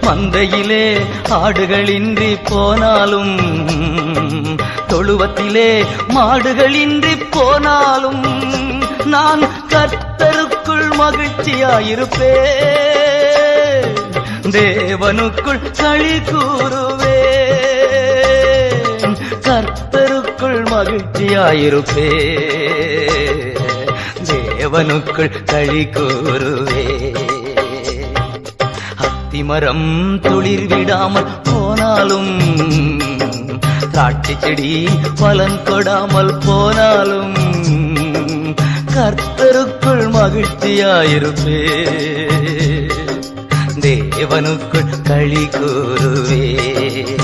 மந்தையிலே ஆடுகளின்றி போனாலும், தொழுவத்திலே மாடுகளின்றி போனாலும், நான் கர்த்தருக்குள் மகிழ்ச்சியாயிருப்பேன், தேவனுக்குள் களி கூறுவேன். கர்த்தருக்குள் மகிழ்ச்சியாயிருப்பேன், தேவனுக்குள் களி கூறுவேன். அத்திமரம் துளிர் விடாமல் போனாலும், திராட்சை செடி பலன் கொடாமல் போனாலும், கர்த்தருக்குள் மகிழ்ச்சியாயிருப்பேன், தேவனுக்குள் களி கூறுவேன்.